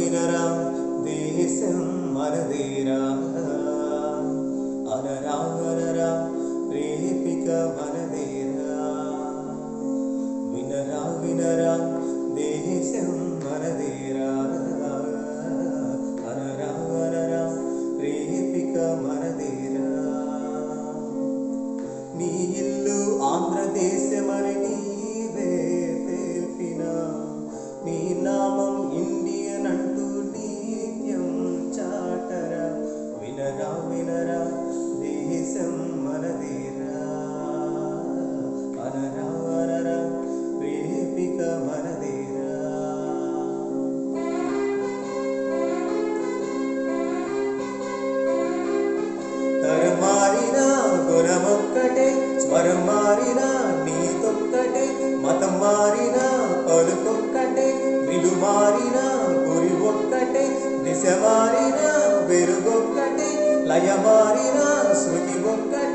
వినరా దేశం మనదేరా అనరా అనరా రేపిక మనదేరా వినరా వినరా దేశం మనదేరా అనరా అనరా రేపిక మనదేరా నీ ఇల్లు ఆంధ్రదేశమని నీవే తెలిపినా నీ నామం ఇండియన్ అంటూ నిత్యం చాటరా వినరా వినరా దేశం మనదేరా అనరా అనరా రేపిక మనదేరా తరం మారినా గుణమొక్కటే స్వరం మారినా నీతొక్కటే మతం మారినా పలుకొక్కటే విలు మారినా గురి ఒక్కటే దిశ మారినా వెలుగొక్కటే లయ మారినా శృతి ఒక్కటే